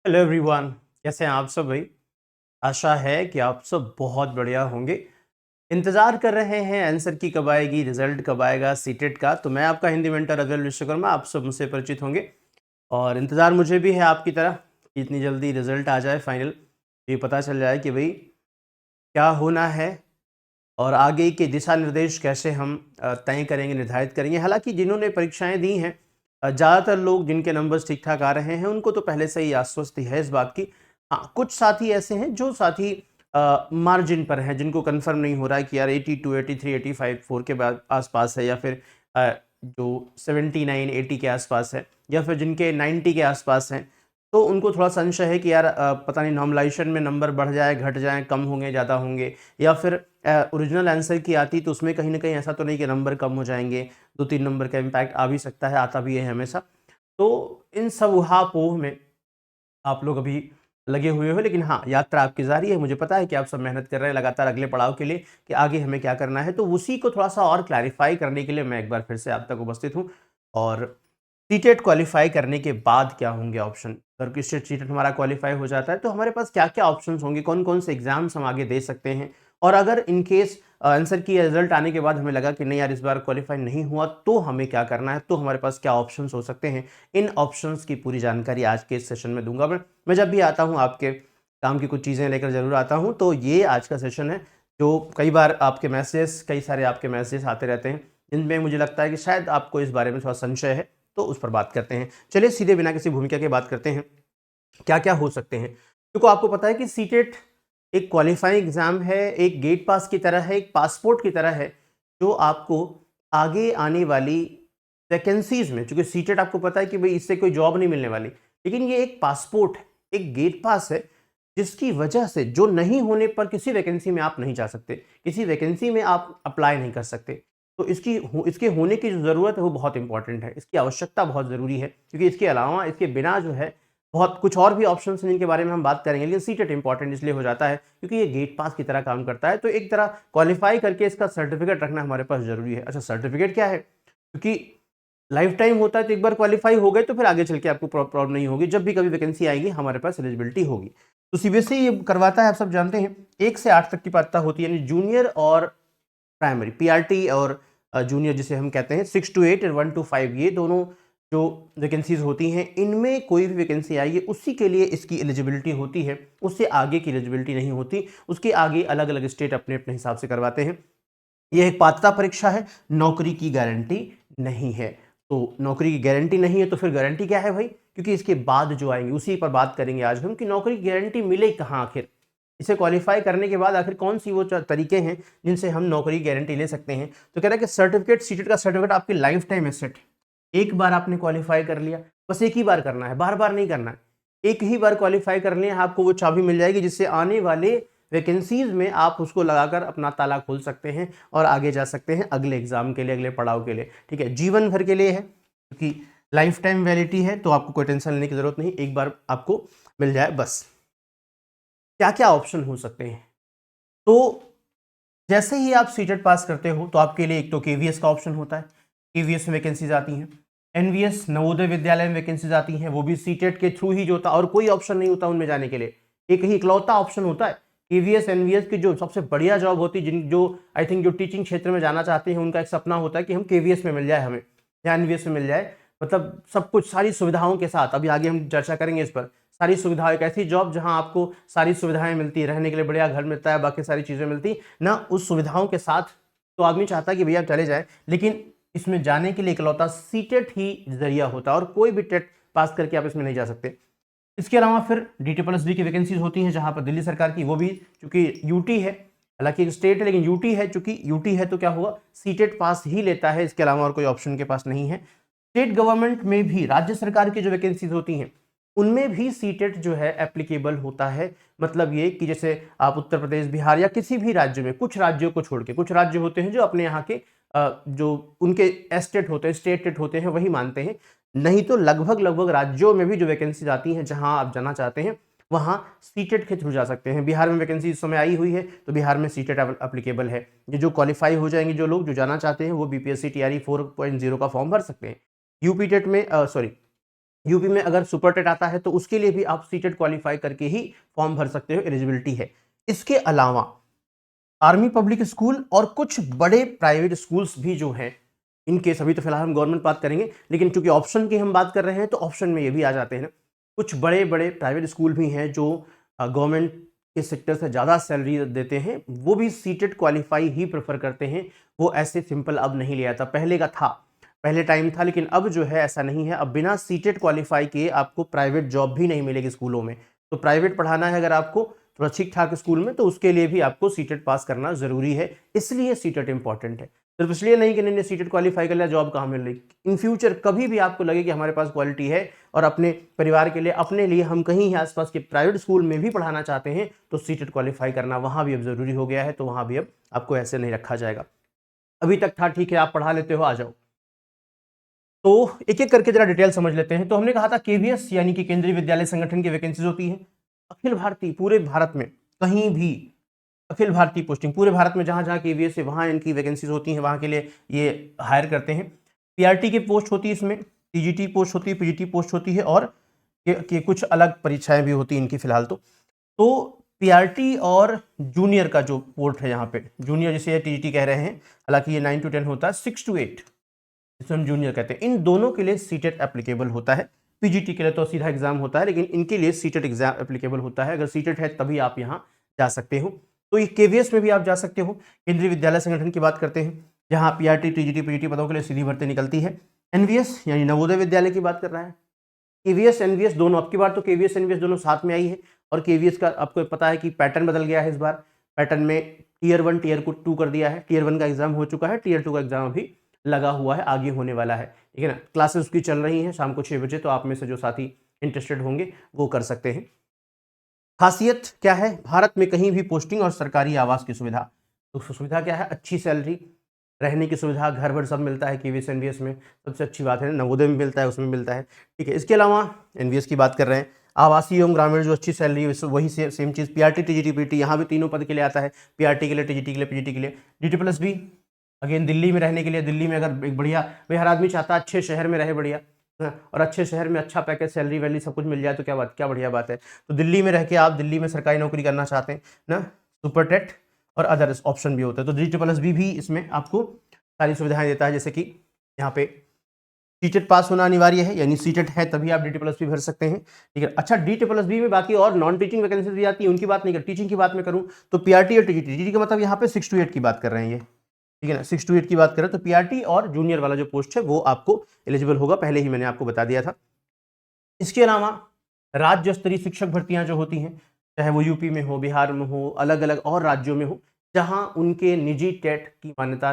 Hello everyone. कैसे हैं आप सब भाई? आशा है कि आप सब बहुत बढ़िया होंगे। इंतज़ार कर रहे हैं आंसर की कब आएगी, रिजल्ट कब आएगा सीटेट का। तो मैं आपका हिंदी मेंटर अव्वल विश्वकर्मा, आप सब मुझसे परिचित होंगे और इंतज़ार मुझे भी है आपकी तरह कि इतनी जल्दी रिजल्ट आ जाए फाइनल, ये पता चल जाए कि भाई क्या होना है और आगे के दिशा निर्देश कैसे हम तय करेंगे, निर्धारित करेंगे। हालाँकि जिन्होंने परीक्षाएँ दी हैं, ज़्यादातर लोग जिनके नंबर्स ठीक-ठाक आ रहे हैं, उनको तो पहले से ही आश्वस्ति है इस बात की। हाँ, कुछ साथी ऐसे हैं जो साथी मार्जिन पर हैं, जिनको कन्फर्म नहीं हो रहा है कि यार 82, 83, 85 4 के बाद आस-पास है, या फिर जो 79, 80 के आस-पास है, या फिर जिनके 90 के आस-पास हैं। तो उनको थोड़ा संशय है कि यार पता नहीं नॉर्मलाइज़ेशन में नंबर बढ़ जाए, घट जाएँ, कम होंगे, ज़्यादा होंगे, या फिर ओरिजिनल आंसर की आती तो उसमें कहीं न कहीं ऐसा तो नहीं कि नंबर कम हो जाएँगे, 2-3 नंबर का इम्पैक्ट आ भी सकता है, आता भी है हमेशा। तो इन सब उहापोह में आप लोग अभी लगे हुए हो, लेकिन हाँ, यात्रा आपकी जारी है। मुझे पता है कि आप सब मेहनत कर रहे हैं लगातार अगले पड़ाव के लिए कि आगे हमें क्या करना है। तो उसी को थोड़ा-सा और क्लैरिफ़ाई करने के लिए मैं एक बार फिर से आप तक उपस्थित हूँ। और सीटेट क्वालीफाई करने के बाद क्या होंगे ऑप्शन? अगर किसी सीटेट हमारा क्वालीफाई हो जाता है तो हमारे पास क्या-क्या ऑप्शंस होंगे? कौन-कौन से एग्ज़ाम्स हम आगे दे सकते हैं? और अगर इन केस आंसर की रिज़ल्ट आने के बाद हमें लगा कि नहीं यार इस बार क्वालीफाई नहीं हुआ, तो हमें क्या करना है? तो हमारे पास क्या ऑप्शंस हो सकते हैं? इन ऑप्शंस की पूरी जानकारी आज के इस सेशन में दूँगा मैं। मैं जब भी आता हूँ आपके काम की कुछ चीज़ें लेकर ज़रूर आता हूँ, तो ये आज का सेशन है जो कई सारे आपके मैसेजेस आते रहते हैं, जिनमें मुझे लगता है कि शायद आपको इस बारे में थोड़ा संशय है, तो उस पर बात करते हैं। चलिए सीधे बिना किसी भूमिका के बात करते हैं, क्या-क्या हो सकते हैं? देखो आपको पता है कि सीटेट एक क्वालीफाइंग एग्ज़ाम है, एक गेट पास की तरह है, एक पासपोर्ट की तरह है, जो आपको आगे आने वाली वैकेंसीज़ में, चूँकि सीटेट आपको पता है कि भई इससे कोई जॉब नहीं मिलने वाली, लेकिन ये एक पासपोर्ट है, एक गेट पास है, जिसकी वजह से जो नहीं होने पर किसी वैकेंसी में आप नहीं जा सकते, किसी वैकेंसी में आप अप्लाई नहीं कर सकते। तो इसके होने की जो ज़रूरत है वो बहुत इम्पोर्टेंट है, इसकी आवश्यकता बहुत ज़रूरी है, क्योंकि इसके अलावा, इसके बिना जो है बहुत कुछ और भी ऑप्शंस हैं जिनके बारे में हम बात करेंगे, लेकिन सीटेट इम्पोर्टेंट इसलिए हो जाता है क्योंकि ये गेट पास की तरह काम करता है। तो एक तरह क्वालीफाई करके इसका सर्टिफिकेट रखना हमारे पास ज़रूरी है। अच्छा, सर्टिफिकेट क्या है? क्योंकि लाइफ टाइम होता है, तो एक बार क्वालीफाई हो गए तो फिर आगे चल के आपको प्रॉब्लम नहीं होगी। जब भी कभी वैकेंसी आएगी हमारे पास एलिजिबिलिटी होगी। तो सीबीएसई ये करवाता है, आप सब जानते हैं, 1 से 8 तक की पात्रता होती है, यानी जूनियर और प्राइमरी, पीआरटी और जूनियर जिसे हम कहते हैं, 6 टू 8 और 1 टू 5, ये दोनों जो वैकेंसीज़ होती हैं, इनमें कोई भी वैकेंसी आई है उसी के लिए इसकी एलिजिबिलिटी होती है, उससे आगे की एलिजिबिलिटी नहीं होती। उसके आगे अलग-अलग स्टेट अपने-अपने हिसाब से करवाते हैं। ये एक पात्रता परीक्षा है, नौकरी की गारंटी नहीं है। तो नौकरी की गारंटी नहीं है तो फिर गारंटी क्या है भाई? क्योंकि इसके बाद जो आएँगे उसी पर बात करेंगे आज हम कि नौकरी की गारंटी मिले कहाँ आखिर? इसे क्वालीफाई करने के बाद आखिर कौन-सी वो च तरीके हैं जिनसे हम नौकरी की गारंटी ले सकते हैं? तो कह रहा है कि सर्टिफिकेट, सीटेट का सर्टिफिकेट आपकी लाइफ टाइम एसेट है। एक बार आपने क्वालीफाई कर लिया, बस एक ही बार करना है, बार-बार नहीं करना है। एक ही बार क्वालीफाई कर लें, आपको वो चाबी मिल जाएगी जिससे आने वाले वैकेंसीज़ में आप उसको लगाकर अपना ताला खोल सकते हैं और आगे जा सकते हैं अगले एग्ज़ाम के लिए, अगले पड़ाव के लिए, ठीक है? जीवन भर के लिए है, क्योंकि लाइफ़ टाइम वैलिडिटी है, तो आपको कोई टेंशन लेने की ज़रूरत नहीं, एक बार आपको मिल जाए बस। क्या-क्या ऑप्शन हो सकते हैं? तो जैसे ही आप सीटेट पास करते हो तो आपके लिए एक तो केवीएस का ऑप्शन होता है, केवीएस में वैकेंसीज़ आती हैं। एनवीएस, नवोदय विद्यालय में वैकेंसीज़ आती हैं, वो भी सीटेट के थ्रू ही जो होता है, और कोई ऑप्शन नहीं होता उनमें जाने के लिए। एक ही इकलौता ऑप्शन होता है, केवीएस, एनवीएस की जो सबसे बढ़िया जॉब होती है, जिन जो आई थिंक जो टीचिंग क्षेत्र में जाना चाहते हैं, उनका एक सपना होता है कि हम केवीएस में मिल जाए हमें, या एनवीएस में मिल जाए। मतलब सब कुछ सारी सुविधाओं के साथ, अभी आगे हम चर्चा करेंगे इस पर। सारी सुविधाएँ, एक ऐसी जॉब जहाँ आपको सारी सुविधाएँ मिलती हैं, रहने के लिए बढ़िया घर मिलता है, बाकी सारी चीज़ें मिलती ना, उस सुविधाओं के साथ तो आदमी चाहता है कि भैया चले जाएँ, लेकिन इसमें जाने के लिए इकलौता सीटेट ही ज़रिया होता है और कोई भी टेट पास करके आप इसमें नहीं जा सकते। इसके अलावा फिर डीटी प्लस बी की वैकेंसीज़ होती हैं, जहाँ पर दिल्ली सरकार की, वो भी चूँकि यूटी है, हालाँकि एक स्टेट है लेकिन यूटी है, चूँकि यूटी है तो क्या हुआ, सीटेट पास ही लेता है, इसके अलावा और कोई ऑप्शन के पास नहीं है। स्टेट गवर्नमेंट में भी राज्य सरकार की जो वैकेंसीज़ होती हैं, उनमें भी सीटेट जो है एप्लीकेबल होता है। मतलब ये कि जैसे आप उत्तर प्रदेश, बिहार या किसी भी राज्य में, कुछ राज्यों को छोड़ के, कुछ राज्य होते हैं जो अपने यहाँ के जो उनके एस्टेट होते हैं, स्टेटेट होते हैं, वही मानते हैं। नहीं तो लगभग राज्यों में भी जो वैकेंसीज आती हैं, जहां आप जाना चाहते हैं, वहां सीटेट के थ्रू जा सकते हैं। बिहार में वैकेंसी इस समय आई हुई है, तो बिहार में सीटेट एप्लीकेबल है। ये जो क्वालिफाई हो जाएंगे, जो लोग जो जाना चाहते हैं, वो बीपीएससी टीआरई 4.0 का फॉर्म भर सकते हैं। यूपी टेट में सॉरी यूपी में अगर सुपर टेट आता है तो उसके लिए भी आप सीटेट क्वालिफाई करके ही फॉर्म भर सकते हो, एलिजिबिलिटी है। इसके अलावा आर्मी पब्लिक स्कूल और कुछ बड़े प्राइवेट स्कूल्स भी जो हैं, इनके सभी तो फिलहाल हम गवर्नमेंट बात करेंगे, लेकिन चूंकि ऑप्शन की हम बात कर रहे हैं तो ऑप्शन में ये भी आ जाते हैं ना। कुछ बड़े बड़े प्राइवेट स्कूल भी हैं जो गवर्नमेंट के सेक्टर से ज़्यादा सैलरी देते हैं, वो भी सीटेट क्वालिफाई ही प्रेफर करते हैं। वो ऐसे सिंपल अब नहीं लिया था, पहले का था, पहले टाइम था, लेकिन अब जो है ऐसा नहीं है। अब बिना सीटेट क्वालिफाई किए आपको प्राइवेट जॉब भी नहीं मिलेगी स्कूलों में। तो प्राइवेट पढ़ाना है अगर आपको थोड़ा ठीक ठाक स्कूल में, तो उसके लिए भी आपको सीटेट पास करना जरूरी है, इसलिए सीटेट इंपॉर्टेंट है। सिर्फ इसलिए नहीं कि नहीं सीटेट क्वालिफाई कर लिया जॉब कहाँ मिल रही। इन फ्यूचर कभी भी आपको लगे कि हमारे पास क्वालिटी है और अपने परिवार के लिए, अपने लिए हम कहीं आसपास के प्राइवेट स्कूल में भी पढ़ाना चाहते हैं, तो सीटेट क्वालिफाई करना वहां भी अब जरूरी हो गया है। तो वहां भी अब आपको ऐसे नहीं रखा जाएगा। अभी तक था ठीक है आप पढ़ा लेते हो, आ जाओ। तो एक एक करके जरा डिटेल समझ लेते हैं। तो हमने कहा था केवीएस यानी कि केंद्रीय विद्यालय संगठन की वैकेंसीज होती है अखिल भारतीय, पूरे भारत में कहीं भी अखिल भारतीय पोस्टिंग, पूरे भारत में जहां जहां केवीएस है वहां इनकी वैकेंसीज होती हैं, वहां के लिए ये हायर करते हैं। पीआरटी की पोस्ट होती है, इसमें टीजीटी पोस्ट होती है, पीजीटी पोस्ट होती है, और के कुछ अलग परीक्षाएं भी होती हैं इनकी फिलहाल। तो पीआरटी और जूनियर का जो पोर्ट है, यहाँ पे जूनियर जिसे टीजीटी कह रहे हैं, हालांकि ये 9 to 10 होता है, 6 to 8 जिसे हम जूनियर कहते हैं, इन दोनों के लिए सीटेट एप्लीकेबल होता है। पीजीटी के लिए तो सीधा एग्जाम होता है, लेकिन इनके लिए सीटेट एग्जाम एप्लीकेबल होता है। अगर सीटेट है तभी आप यहाँ जा सकते हो। तो ये केवीएस में भी आप जा सकते हो। केंद्रीय विद्यालय संगठन की बात करते हैं, जहाँ पीआरटी टीजीटी पीजीटी पदों के लिए सीधी भर्ती निकलती है। एनवीएस यानी नवोदय विद्यालय की बात कर रहा है। केवीएस एनवीएस दोनों, अब की बार तो केवीएस एनवीएस दोनों साथ में आई है। और केवीएस का आपको पता है कि पैटर्न बदल गया है इस बार। पैटर्न में टीयर 1 टीयर 2 कर दिया है। टीयर 1 का एग्जाम हो चुका है, टीयर 2 का एग्जाम अभी लगा हुआ है, आगे होने वाला है, ठीक है ना। क्लासेस उसकी चल रही हैं शाम को 6 बजे, तो आप में से जो साथी इंटरेस्टेड होंगे वो कर सकते हैं। खासियत क्या है, भारत में कहीं भी पोस्टिंग और सरकारी आवास की सुविधा। तो सुविधा क्या है, अच्छी सैलरी, रहने की सुविधा, घर भर सब मिलता है केवीएस एनवीएस में, सबसे अच्छी बात है। नवोदय में मिलता है, उसमें मिलता है, ठीक है। इसके अलावा एनवीएस की बात कर रहे हैं, आवासीय एवं ग्रामीण जो अच्छी सैलरी है वही सेम चीज़। पीआरटी टीजीटी पीटी यहाँ भी तीनों पद के लिए आता है, पीआरटी के लिए, टीजीटी के लिए, पीजीटी के लिए। डीटी प्लस भी अगेन दिल्ली में रहने के लिए, दिल्ली में अगर एक बढ़िया, भाई हर आदमी चाहता है अच्छे शहर में रहे बढ़िया, और अच्छे शहर में अच्छा पैकेज, सैलरी वैलरी सब कुछ मिल जाए तो क्या बात, क्या बढ़िया बात है। तो दिल्ली में रह के आप दिल्ली में सरकारी नौकरी करना चाहते हैं ना, सुपर टेट और अदर ऑप्शन भी होते हैं। तो डीटी प्लस भी इसमें आपको सारी सुविधाएं देता है, जैसे कि यहाँ पे सीटेट पास होना अनिवार्य है, यानी सीटेट है तभी आप डीटी प्लस भी भर सकते हैं, ठीक है। अच्छा, डीटी प्लस बी में बाकी और नॉन टीचिंग वैकेंसी भी आती है, उनकी बात नहीं कर, टीचिंग की बात मैं करूँ तो पीआरटी और टीजीटी, टीजीटी का मतलब यहाँ पे 6 to 8 की बात कर रहे हैं ये, ठीक है ना, 6 to 8 की बात करें तो पीआरटी और जूनियर वाला जो पोस्ट है वो आपको एलिजिबल होगा, पहले ही मैंने आपको बता दिया था। इसके अलावा राज्य स्तरीय शिक्षक भर्तियां जो होती हैं, चाहे वो यूपी में हो, बिहार में हो, अलग अलग और राज्यों में हो, जहां उनके निजी टेट की मान्यता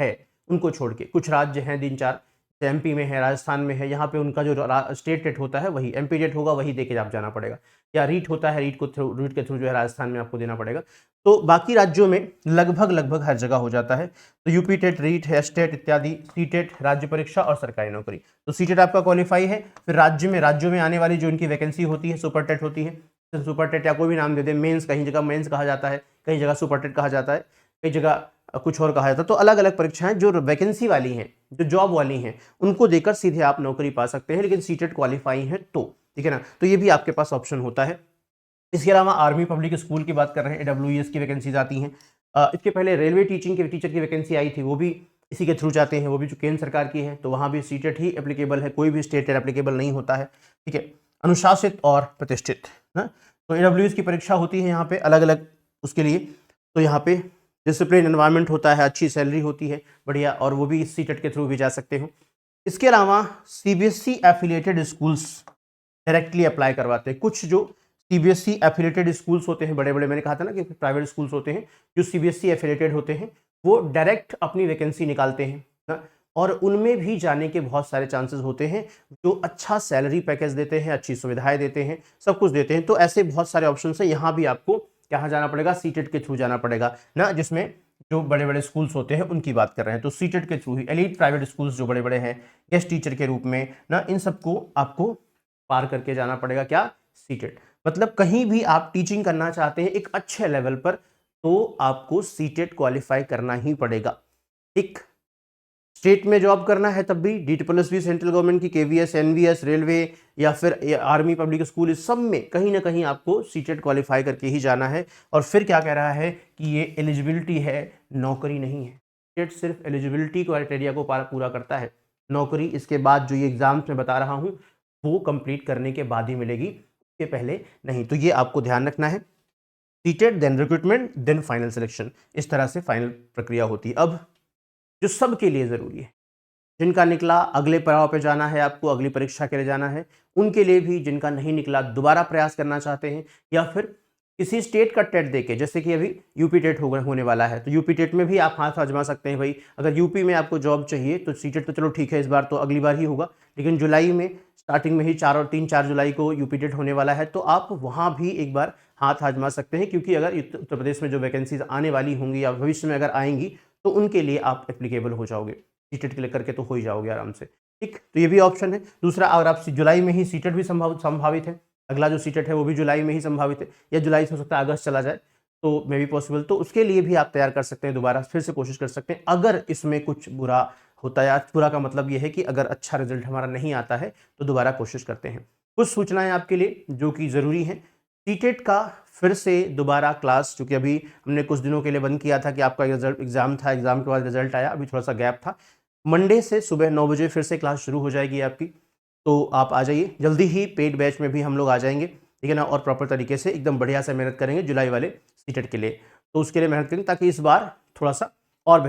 है, उनको छोड़ के कुछ राज्य हैं 3-4, एमपी में है, राजस्थान में है, यहाँ पे उनका जो स्टेट टेट होता है वही एमपी टेट होगा, वही देके आप जाना पड़ेगा। या रीट होता है, रीट के थ्रू जो है राजस्थान में आपको देना पड़ेगा। तो बाकी राज्यों में लगभग लगभग हर जगह हो जाता है। तो UP TET, REET, S TET इत्यादि, सी टेट, राज्य परीक्षा और सरकारी नौकरी। तो सी टेट आपका क्वालिफाई है। फिर राज्यों में आने वाली जो इनकी वैकेंसी होती है, सुपर टेट होती है। तो सुपर टेट या कोई भी नाम दे दे, मेंस, कहीं जगह मेंस कहा जाता है, कई जगह सुपर टेट कहा जाता है, कई जगह कुछ और कहा जाता है। तो अलग अलग परीक्षाएं जो वैकेंसी वाली हैं, जो जॉब वाली हैं, उनको देकर सीधे आप नौकरी पा सकते हैं, लेकिन सीटेट क्वालिफाई है तो, ठीक है ना। तो ये भी आपके पास ऑप्शन होता है। इसके अलावा आर्मी पब्लिक स्कूल की बात कर रहे हैं, AWES की वैकेंसीज आती हैं। इसके पहले रेलवे टीचिंग के टीचर की वैकेंसी आई थी, वो भी इसी के थ्रू जाते हैं, वो भी जो केंद्र सरकार की है, तो वहाँ भी सीटेट ही एप्लीकेबल है, कोई भी स्टेट एप्लीकेबल नहीं होता है, ठीक है। अनुशासित और प्रतिष्ठित ना, तो AWES की परीक्षा होती है यहाँ पे अलग अलग उसके लिए। तो यहाँ पे डिसिप्लिन एनवायरनमेंट होता है, अच्छी सैलरी होती है बढ़िया, और वो भी सीटेट के थ्रू भी जा सकते हो। इसके अलावा CBSE affiliated schools directly apply करवाते हैं। कुछ जो सीबीएसई एफिलिएटेड स्कूल्स होते हैं, बड़े बड़े, मैंने कहा था ना कि प्राइवेट स्कूल्स होते हैं जो सीबीएसई एफिलिएटेड होते हैं, वो डायरेक्ट अपनी वैकेंसी निकालते हैं ना, और उनमें भी जाने के बहुत सारे चांसेस होते हैं, जो अच्छा सैलरी पैकेज देते हैं, अच्छी सुविधाएं देते हैं, सब कुछ देते हैं। तो ऐसे बहुत सारे ऑप्शन है। यहाँ भी आपको कहाँ जाना पड़ेगा, सीटेट के थ्रू जाना पड़ेगा ना, जिसमें जो बड़े बड़े स्कूल्स होते हैं उनकी बात कर रहे हैं। तो सीटेट के थ्रू ही एलीट प्राइवेट स्कूल्स जो बड़े बड़े हैं, गेस्ट टीचर के रूप में ना, इन सबको आपको पार करके जाना पड़ेगा, क्या, सीटेट। मतलब कहीं भी आप टीचिंग करना चाहते हैं एक अच्छे लेवल पर, तो आपको सीटेट क्वालिफाई करना ही पड़ेगा, ठीक। स्टेट में जॉब करना है तब भी DSSB सेंट्रल गवर्नमेंट की, KVS, NVS, रेलवे या फिर आर्मी पब्लिक स्कूल, इस सब में कहीं ना कहीं आपको सीटेट क्वालिफाई करके ही जाना है। और फिर क्या कह रहा है कि ये एलिजिबिलिटी है, नौकरी नहीं है। सीटेट सिर्फ एलिजिबिलिटी क्राइटेरिया को पूरा करता है। नौकरी इसके बाद जो ये एग्जाम्स में बता रहा हूँ वो कंप्लीट करने के बाद ही मिलेगी, उसके पहले नहीं। तो ये आपको ध्यान रखना है। CTET, then recruitment, then final selection, इस तरह से फाइनल प्रक्रिया होती है। अब जो सबके लिए ज़रूरी है, जिनका निकला अगले पड़ाव पे जाना है, आपको अगली परीक्षा के लिए जाना है, उनके लिए भी, जिनका नहीं निकला दोबारा प्रयास करना चाहते हैं या फिर किसी स्टेट का टेट देके, जैसे कि अभी यूपी टेट होने वाला है, तो यूपी टेट में भी आप हाथ आजमा सकते हैं। भाई अगर यूपी में आपको जॉब चाहिए तो सीटेट तो चलो ठीक है, इस बार तो अगली बार ही होगा, लेकिन जुलाई में स्टार्टिंग में ही 4 जुलाई को यूपी टेट होने वाला है, तो आप वहाँ भी एक बार हाथ आजमा सकते हैं। क्योंकि अगर उत्तर प्रदेश में जो वैकेंसीज आने वाली होंगी या भविष्य में अगर आएंगी तो उनके लिए आप एप्लीकेबल हो जाओगे। सीटेट क्लिक करके तो हो ही जाओगे आराम से, ठीक। तो ये भी ऑप्शन है। दूसरा, अगर आप जुलाई में ही, सीटेट भी संभावित है, अगला जो सीटेट है वो भी जुलाई में ही संभावित है, या जुलाई से हो सकता है अगस्त चला जाए, तो मे बी पॉसिबल, तो उसके लिए भी आप तैयार कर सकते हैं, दोबारा फिर से कोशिश कर सकते हैं। अगर इसमें कुछ बुरा होता है, बुरा का मतलब ये है कि अगर अच्छा रिजल्ट हमारा नहीं आता है तो दोबारा कोशिश करते हैं। कुछ सूचनाएं आपके लिए जो कि ज़रूरी हैं। सीटेट का फिर से दोबारा क्लास, चूँकि अभी हमने कुछ दिनों के लिए बंद किया था कि आपका रिजल्ट एग्जाम था, एग्जाम के बाद रिजल्ट आया, अभी थोड़ा सा गैप था। मंडे से सुबह 9 बजे फिर से क्लास शुरू हो जाएगी आपकी, तो आप आ जाइए। जल्दी ही पेड बैच में भी हम लोग आ जाएंगे, ठीक है ना, और प्रॉपर तरीके से एकदम बढ़िया से मेहनत करेंगे जुलाई वाले सीटेट के लिए। तो उसके लिए मेहनत करेंगे ताकि इस बार थोड़ा सा और